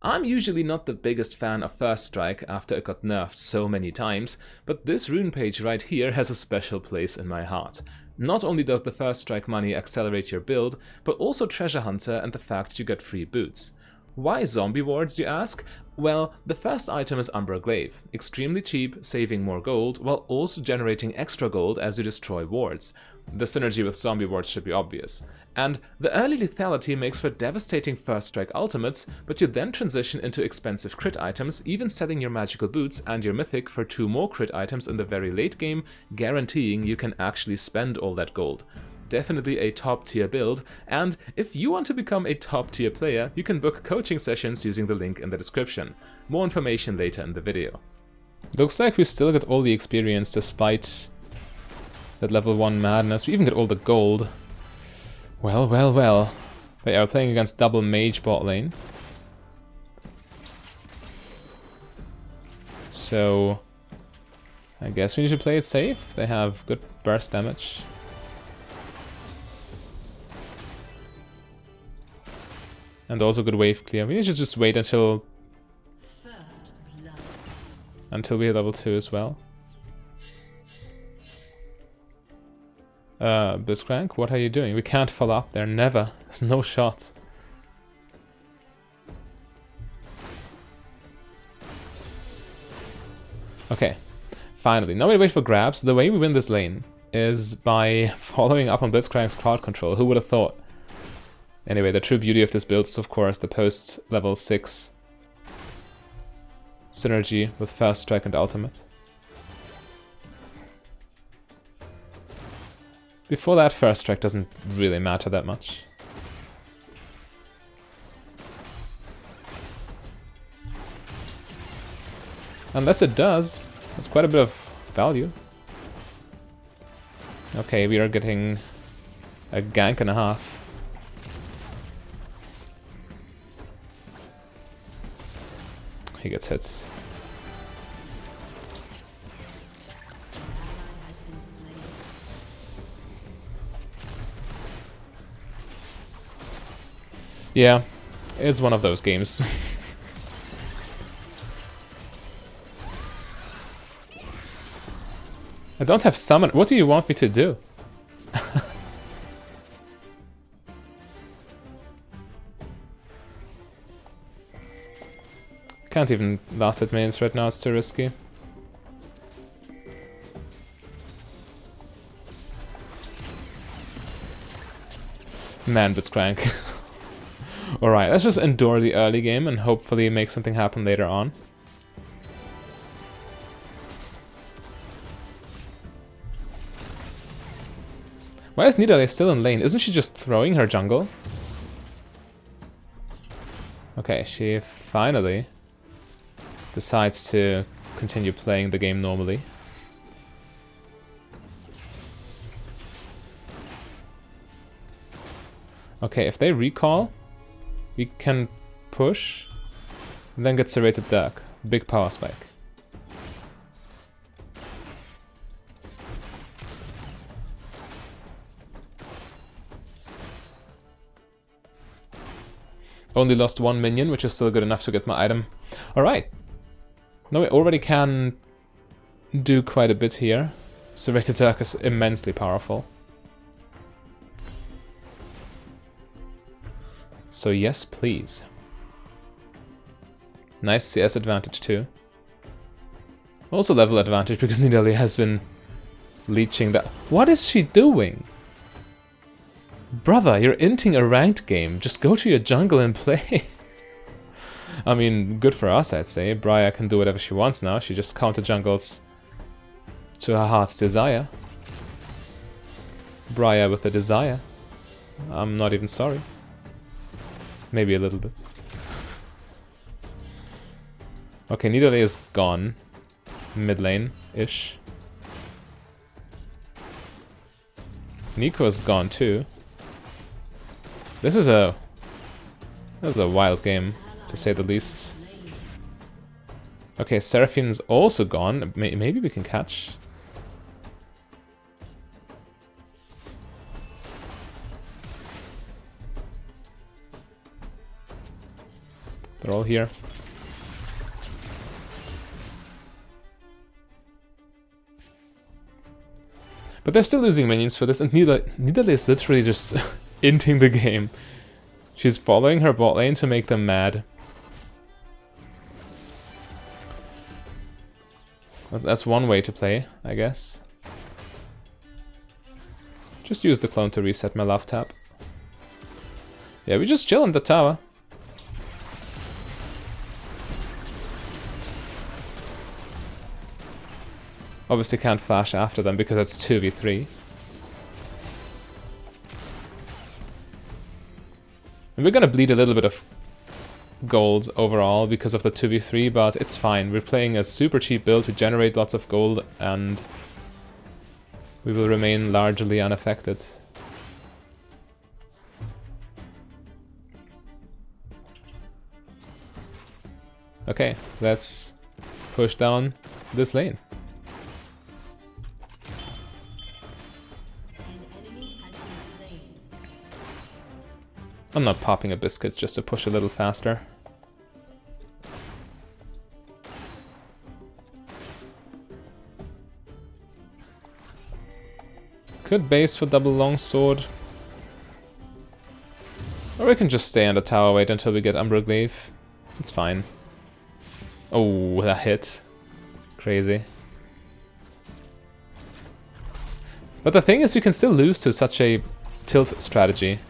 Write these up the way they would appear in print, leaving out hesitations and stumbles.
I'm usually not the biggest fan of First Strike after it got nerfed so many times, but this rune page right here has a special place in my heart. Not only does the First Strike money accelerate your build, but also Treasure Hunter and the fact you get free boots. Why zombie wards, you ask? Well, the first item is Umbra Glaive, extremely cheap, saving more gold, while also generating extra gold as you destroy wards. The synergy with zombie wards should be obvious. And the early lethality makes for devastating first strike ultimates, but you then transition into expensive crit items, even selling your magical boots and your mythic for 2 more crit items in the very late game, guaranteeing you can actually spend all that gold. Definitely a top tier build, and if you want to become a top tier player, you can book coaching sessions using the link in the description. More information later in the video. Looks like we still get all the experience despite that level 1 madness. We even get all the gold. Well, well, well. They are playing against double mage bot lane. So I guess we need to play it safe. They have good burst damage. And also good wave clear. We need to just wait until we hit level 2 as well. Blitzcrank, what are you doing? We can't follow up there, never. There's no shot. Okay, finally. Now we wait for grabs. The way we win this lane is by following up on Blitzcrank's crowd control. Who would have thought? Anyway, the true beauty of this build is, of course, the post-level 6 synergy with First Strike and Ultimate. Before that, First Strike doesn't really matter that much. Unless it does, that's quite a bit of value. Okay, we are getting a gank and a half. He gets hits. Yeah, it's one of those games. I don't have summon. What do you want me to do? Can't even last at minions right now, it's too risky. Man, Blitzcrank. Alright, let's just endure the early game and hopefully make something happen later on. Why is Nidalee still in lane? Isn't she just throwing her jungle? Okay, she finally decides to continue playing the game normally. Okay, if they recall, we can push and then get Serrated Dirk. Big power spike. Only lost 1 minion, which is still good enough to get my item. Alright. Now we already can do quite a bit here. Serrated Dirk is immensely powerful. So yes, please. Nice CS advantage too. Also level advantage because Nidalee has been leeching that. What is she doing? Brother, you're inting a ranked game. Just go to your jungle and play. I mean, good for us, I'd say. Briar can do whatever she wants now. She just counter jungles to her heart's desire. Briar with a desire. I'm not even sorry. Maybe a little bit. Okay, Nidalee is gone. Mid lane-ish. Neeko is gone too. This is a wild game, to say the least. Okay, Seraphine's also gone. Maybe we can catch. They're all here. But they're still losing minions for this, and Nidalee is literally just inting the game. She's following her bot lane to make them mad. That's one way to play, I guess. Just use the clone to reset my love tap. Yeah, we just chill in the tower. Obviously can't flash after them because it's 2v3. And we're gonna bleed a little bit of gold overall because of the 2v3, but it's fine. We're playing a super cheap build, we generate lots of gold, and we will remain largely unaffected. Okay, let's push down this lane. I'm not popping a biscuit just to push a little faster. Could base for double longsword. Or we can just stay on the tower, wait until we get Umbra-Glaive. It's fine. Oh, that hit. Crazy. But the thing is, you can still lose to such a tilt strategy.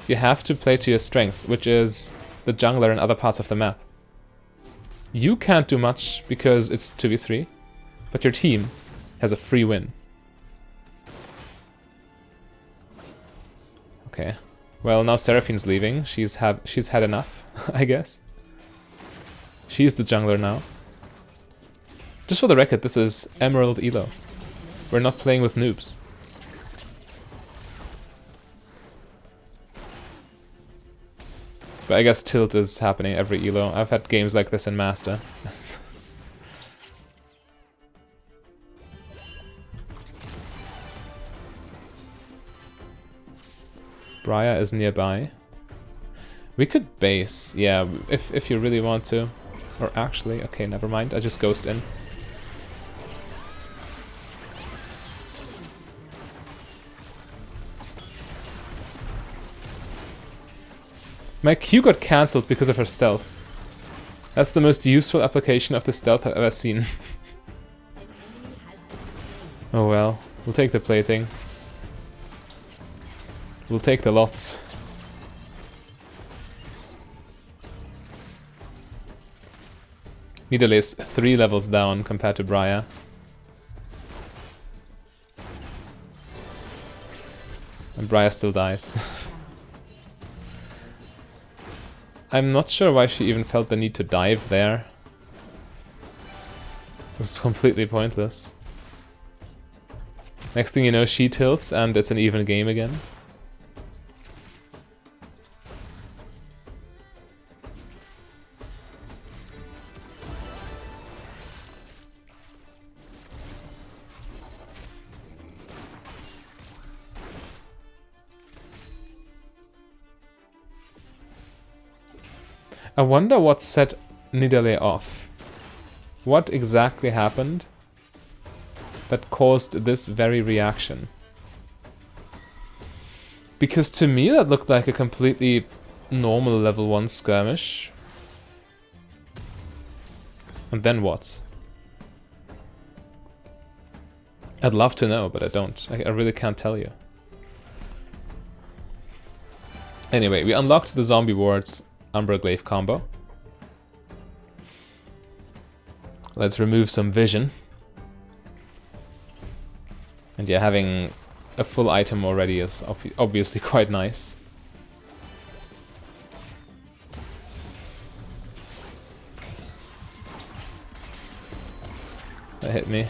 You have to play to your strength, which is the jungler in other parts of the map. You can't do much because it's 2v3, but your team has a free win. Okay. Well, now Seraphine's leaving. She's had enough, I guess. She's the jungler now. Just for the record, this is Emerald Elo. We're not playing with noobs. But I guess tilt is happening every elo. I've had games like this in Master. Briar is nearby. We could base, yeah, if you really want to. Or actually, okay, never mind. I just ghost in. My Q got cancelled because of her stealth. That's the most useful application of the stealth I've ever seen. Oh well, we'll take the plating. We'll take the lots. Nidalee is 3 levels down compared to Briar. And Briar still dies. I'm not sure why she even felt the need to dive there. It's completely pointless. Next thing you know, she tilts and it's an even game again. I wonder what set Nidalee off. What exactly happened that caused this very reaction? Because to me that looked like a completely normal level 1 skirmish. And then what? I'd love to know, but I don't. I really can't tell you. Anyway, we unlocked the zombie wards Umbra-Glaive combo. Let's remove some vision. And yeah, having a full item already is obviously quite nice. That hit me.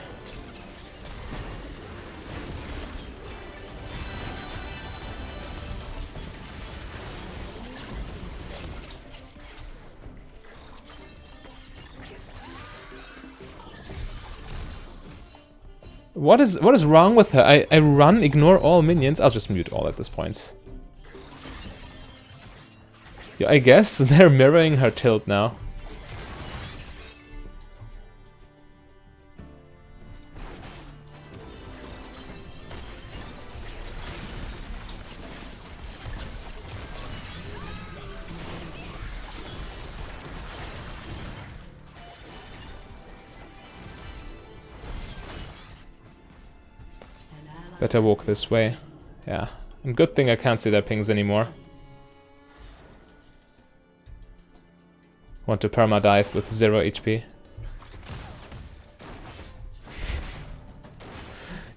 What is wrong with her? I run, ignore all minions. I'll just mute all at this point. Yeah, I guess they're mirroring her tilt now. Better walk this way. Yeah. And good thing I can't see their pings anymore. Want to perma-dive with 0 HP.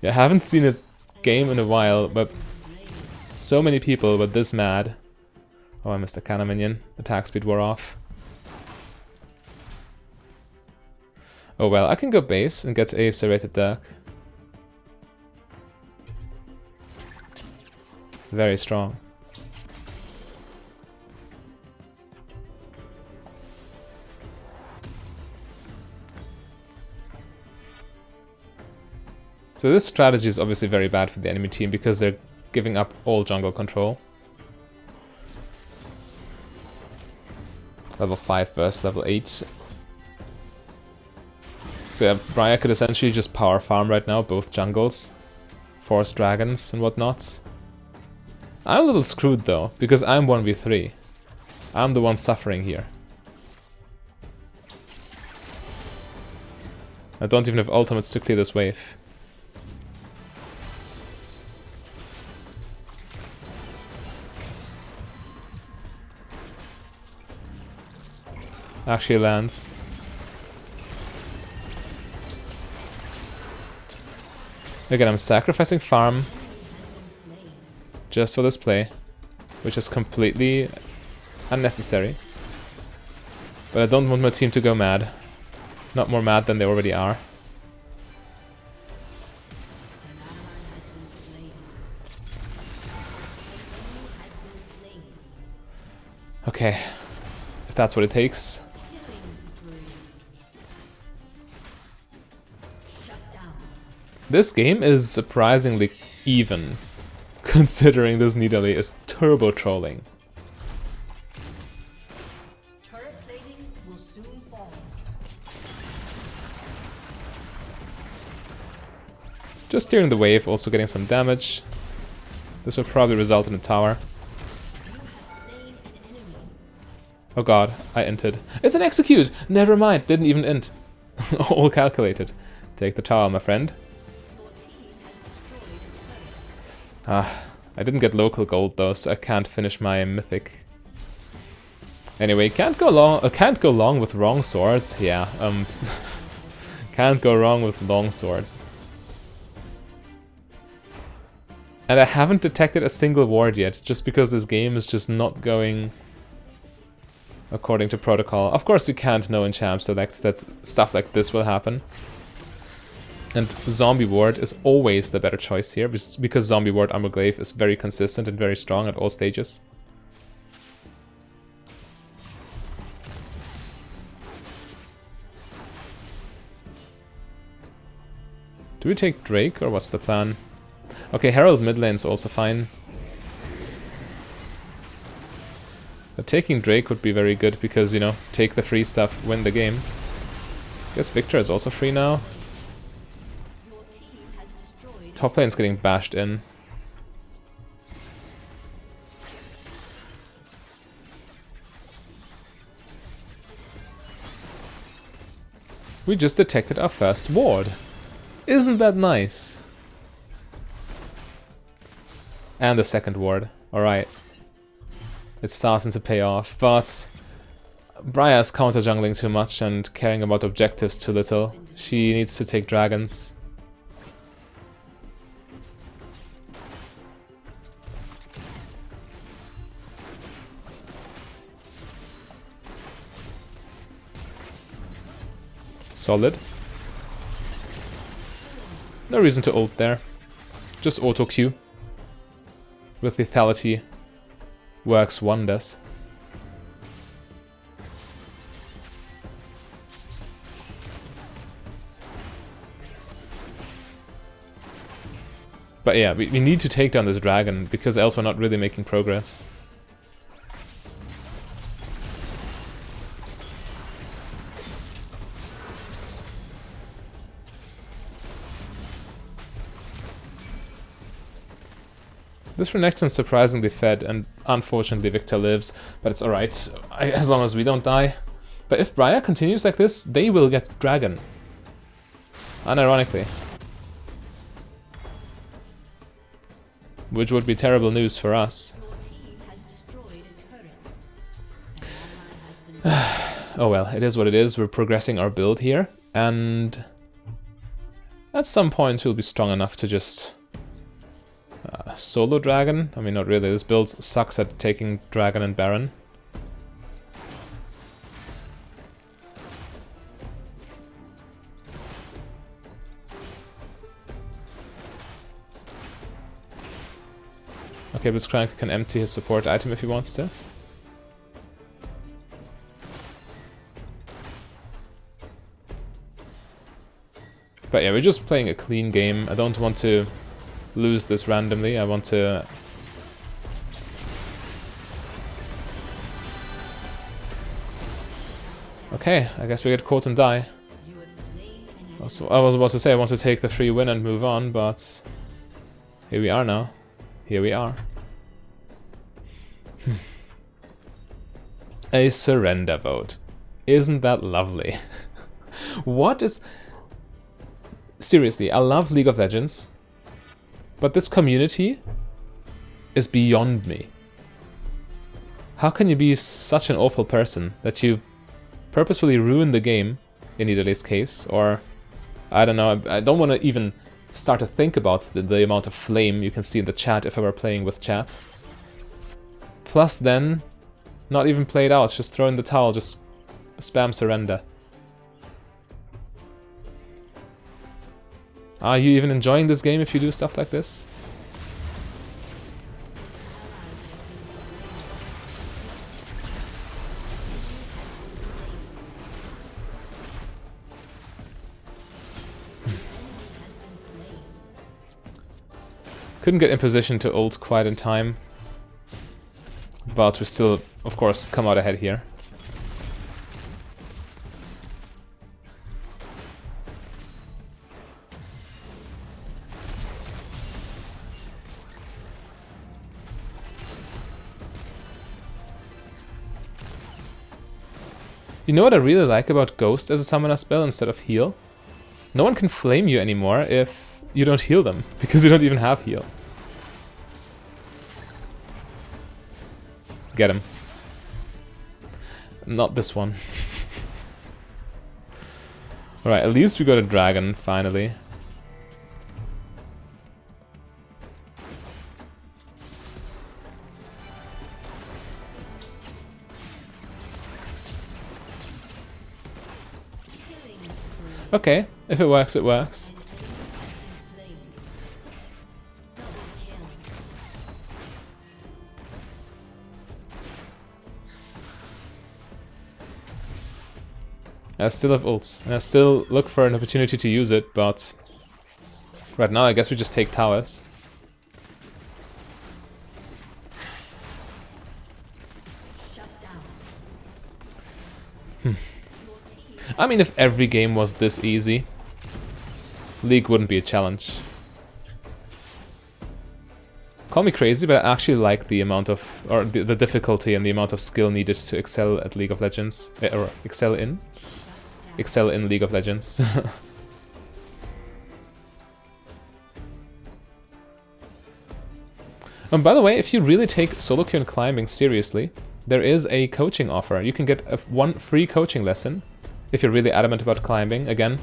Yeah, I haven't seen a game in a while, but so many people were this mad. Oh, I missed a cannon minion. Attack speed wore off. Oh well, I can go base and get a serrated Dirk. Very strong. So this strategy is obviously very bad for the enemy team because they're giving up all jungle control. Level 5 versus level 8. So yeah, Briar could essentially just power farm right now, both jungles. Force dragons and whatnot. I'm a little screwed though, because I'm 1v3. I'm the one suffering here. I don't even have ultimates to clear this wave. Actually lands. Again, I'm sacrificing farm just for this play, which is completely unnecessary. But I don't want my team to go mad. Not more mad than they already are. Okay, if that's what it takes. This game is surprisingly even, considering this Nidalee is turbo trolling. Turret plating will soon fall. Just steering the wave, also getting some damage. This will probably result in a tower. Oh god, I inted. It's an execute! Never mind, didn't even int. All calculated. Take the tower, my friend. Ah, I didn't get local gold though, so I can't finish my mythic. Anyway, can't go long with wrong swords. Yeah, can't go wrong with long swords. And I haven't detected a single ward yet, just because this game is just not going according to protocol. Of course you can't know in champs that stuff like this will happen. And Zombie Ward is always the better choice here, because Zombie Ward Armorglaive is very consistent and very strong at all stages. Do we take Drake, or what's the plan? Okay, Herald mid lane is also fine. But taking Drake would be very good, because, you know, take the free stuff, win the game. Guess Victor is also free now. Top lane's getting bashed in. We just detected our first ward. Isn't that nice? And the second ward. Alright. It's starting to pay off, but Briar's counter jungling too much and caring about objectives too little. She needs to take dragons. Solid. No reason to ult there. Just auto Q. With lethality. Works wonders. But yeah, we need to take down this dragon, because else we're not really making progress. This Renekton's surprisingly fed, and unfortunately Victor lives, but it's alright, as long as we don't die. But if Briar continues like this, they will get Dragon. Unironically. Which would be terrible news for us. Oh well, it is what it is. We're progressing our build here, and at some point we'll be strong enough to just solo Dragon. I mean, not really. This build sucks at taking Dragon and Baron. Okay, Blitzcrank can empty his support item if he wants to. But yeah, we're just playing a clean game. I don't want to lose this randomly. I want to... Okay, I guess we get caught and die. Also, I was about to say I want to take the free win and move on, but here we are now. Here we are. A surrender vote. Isn't that lovely? What is... Seriously, I love League of Legends, but this community is beyond me. How can you be such an awful person that you purposefully ruin the game, in Nidaleigh's case, or... I don't know, I don't want to even start to think about the amount of flame you can see in the chat if I were playing with chat. Plus then, not even play it out, just throw in the towel, just spam surrender. Are you even enjoying this game if you do stuff like this? Couldn't get in position to ult quite in time, but we still, of course, come out ahead here. You know what I really like about Ghost as a summoner spell instead of heal? No one can flame you anymore if you don't heal them, because you don't even have heal. Get him. Not this one. Alright, at least we got a dragon, finally. Okay, if it works, it works. I still have ults, and I still look for an opportunity to use it, but right now I guess we just take towers. I mean, if every game was this easy, League wouldn't be a challenge. Call me crazy, but I actually like the amount of, or the difficulty and the amount of skill needed to excel at League of Legends, or excel in League of Legends. And by the way, if you really take solo queue and climbing seriously, there is a coaching offer. You can get one free coaching lesson if you're really adamant about climbing. Again,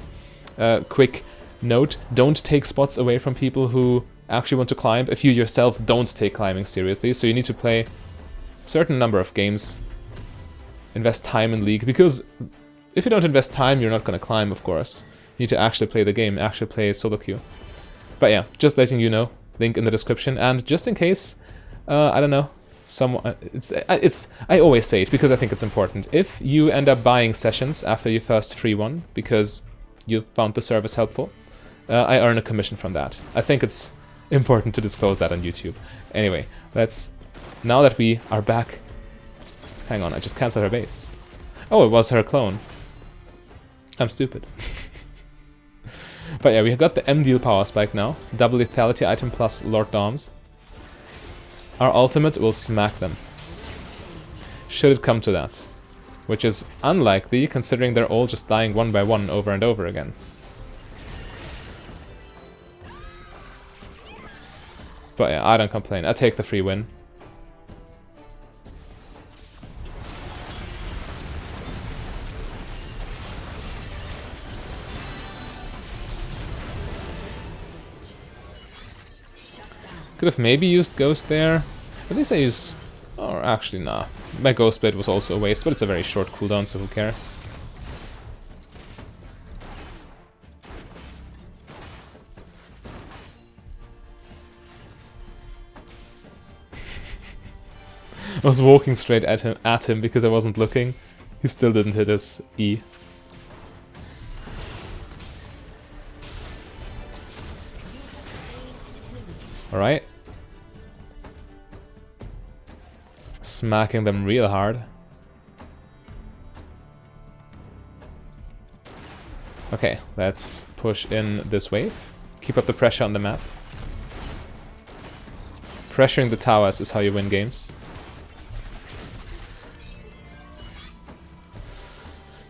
quick note, don't take spots away from people who actually want to climb if you yourself don't take climbing seriously. So you need to play a certain number of games, invest time in League, because if you don't invest time, you're not going to climb, of course. You need to actually play the game, actually play solo queue. But yeah, just letting you know, link in the description. And just in case, I don't know, I always say it because I think it's important. If you end up buying sessions after your first free one because you found the service helpful, I earn a commission from that. I think it's important to disclose that on YouTube. Anyway, now that we are back... Hang on, I just cancelled her base. Oh, it was her clone. I'm stupid. But yeah, we have got the M-Deal power spike now. Double lethality item plus Lord Doms. our ultimate will smack them. Should it come to that. Which is unlikely, considering they're all just dying one by one over and over again. But yeah, I don't complain. I take the free win. Could have maybe used Ghost there. At least I use... Or actually, nah. My Ghost Blade was also a waste, but it's a very short cooldown, so who cares? I was walking straight at him because I wasn't looking. He still didn't hit his E. Alright. Smacking them real hard. Okay, let's push in this wave. Keep up the pressure on the map. Pressuring the towers is how you win games.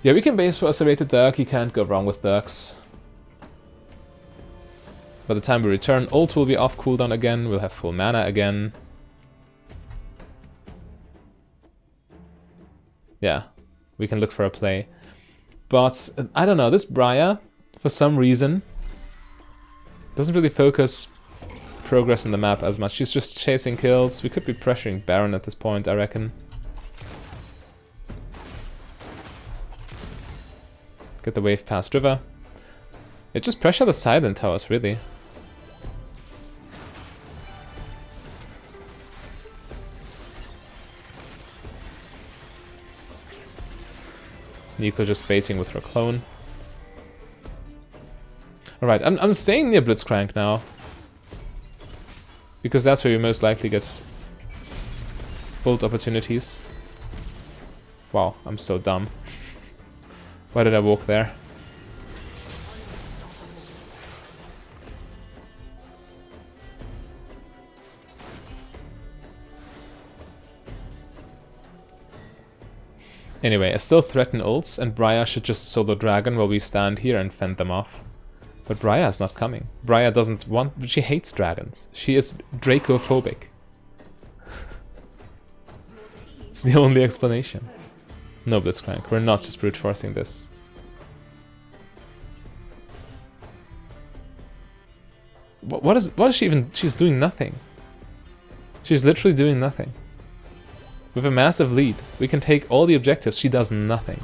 Yeah, we can base for a Serrated Dirk. You can't go wrong with Dirks. By the time we return, ult will be off cooldown again. We'll have full mana again. Yeah, we can look for a play. But, I don't know, this Briar, for some reason, doesn't really focus progress on the map as much. She's just chasing kills. We could be pressuring Baron at this point, I reckon. Get the wave past river. It just pressure the silent towers, really. Neeko just baiting with her clone. Alright, I'm staying near Blitzcrank now. Because that's where we most likely get ult opportunities. Wow, I'm so dumb. Why did I walk there? Anyway, I still threaten ults, and Briar should just solo dragon while we stand here and fend them off. But Briar's not coming. Briar doesn't want... She hates dragons. She is Dracophobic. It's the only explanation. No, Blitzcrank, we're not just brute forcing this. What is she even... She's doing nothing. She's literally doing nothing. With a massive lead, we can take all the objectives, she does nothing.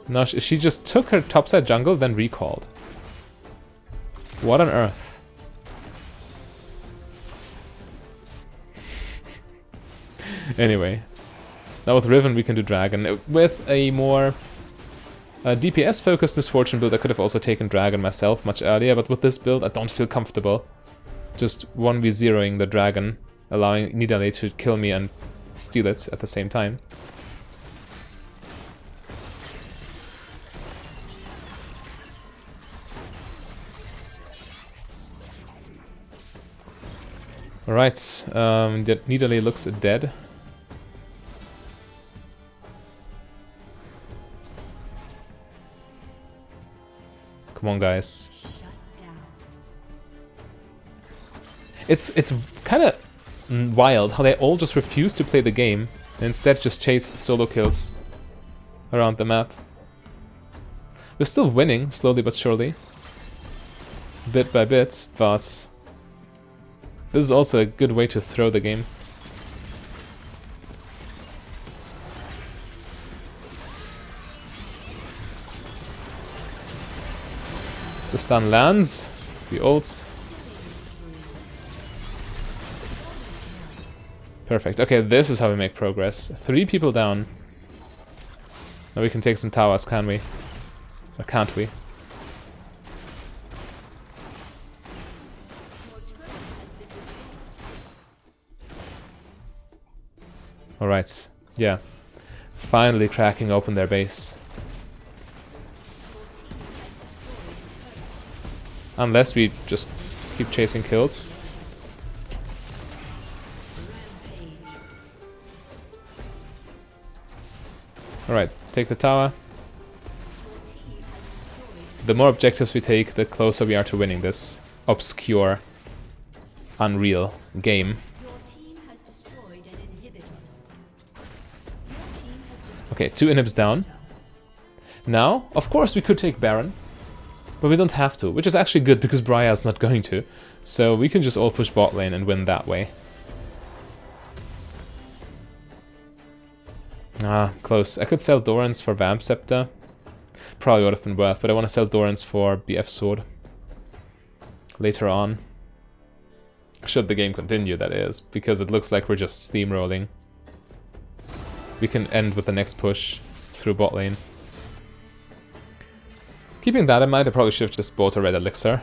No, she just took her topside jungle, then recalled. What on earth? Anyway. Now with Riven we can do Dragon. With a more DPS-focused Misfortune build I could have also taken Dragon myself much earlier, but with this build I don't feel comfortable. Just 1v0ing the Dragon, allowing Nidalee to kill me and steal it at the same time. Alright, Nidalee looks dead. Come on, guys. It's kind of wild how they all just refuse to play the game and instead just chase solo kills around the map. We're still winning, slowly but surely. Bit by bit, but this is also a good way to throw the game. The stun lands, the ults. Perfect. Okay, this is how we make progress. 3 people down. Now we can take some towers, can we? Or can't we? Alright, yeah. Finally cracking open their base. Unless we just keep chasing kills. Alright, take the tower. The more objectives we take, the closer we are to winning this obscure, unreal game. Okay, 2 inhibs down. Now, of course we could take Baron, but we don't have to, which is actually good because Briar's not going to. So we can just all push bot lane and win that way. Ah, close. I could sell Doran's for Vamp Scepter. Probably would have been worth, but I want to sell Doran's for BF Sword. Later on. Should the game continue, that is, because it looks like we're just steamrolling. We can end with the next push through bot lane. Keeping that in mind, I probably should have just bought a red elixir.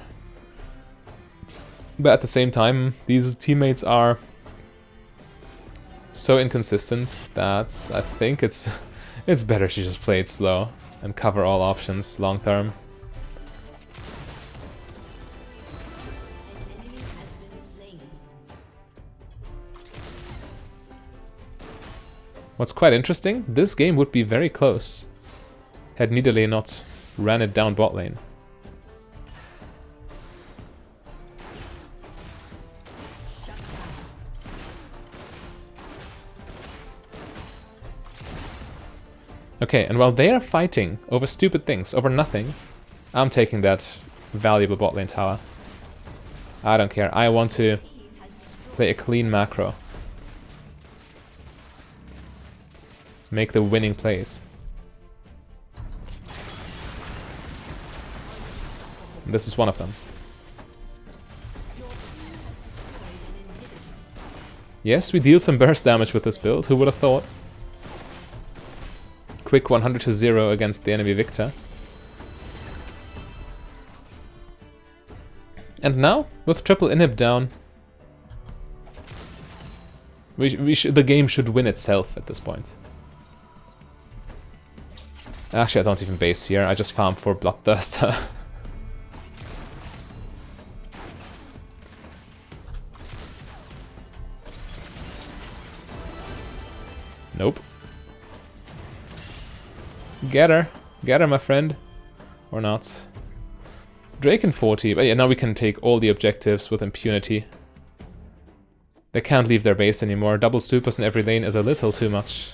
But at the same time, these teammates are so inconsistent that I think it's better to just play it slow and cover all options long term. What's quite interesting, this game would be very close had Nidalee not ran it down bot lane. Okay, and while they are fighting over stupid things, over nothing, I'm taking that valuable bot lane tower. I don't care, I want to play a clean macro. Make the winning plays. And this is one of them. Yes, we deal some burst damage with this build, who would have thought? Quick 100 to 0 against the enemy Victor. And now, with triple inhib down, the game should win itself at this point. Actually, I don't even base here, I just farm for Bloodthirster. Nope. Get her, my friend. Or not. Drake and 40, but yeah, now we can take all the objectives with impunity. They can't leave their base anymore. Double supers in every lane is a little too much.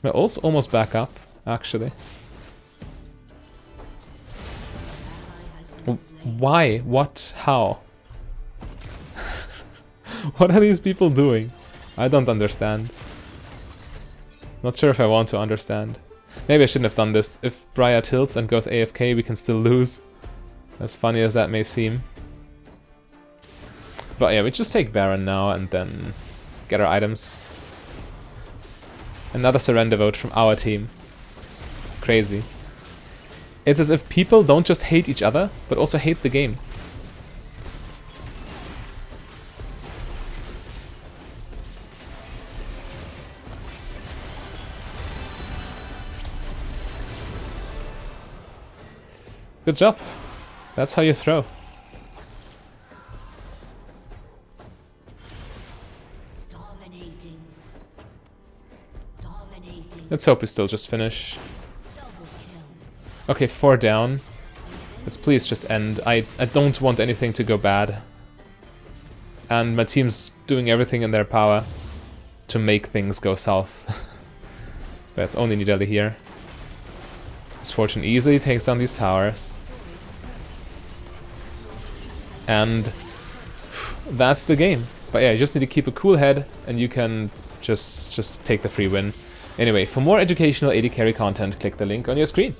We're also almost back up, actually. Why? What? How? What are these people doing? I don't understand. Not sure if I want to understand. Maybe I shouldn't have done this. If Briar tilts and goes AFK, we can still lose. As funny as that may seem. But yeah, we just take Baron now and then get our items. Another surrender vote from our team. Crazy. It's as if people don't just hate each other, but also hate the game. Good job. That's how you throw. Dominating. Let's hope we still just finish. Okay, 4 down. Let's please just end. I don't want anything to go bad. And my team's doing everything in their power to make things go south. But it's only Nidalee here. Misfortune easily takes down these towers. And that's the game. But yeah, you just need to keep a cool head and you can just take the free win. Anyway, for more educational AD Carry content, click the link on your screen.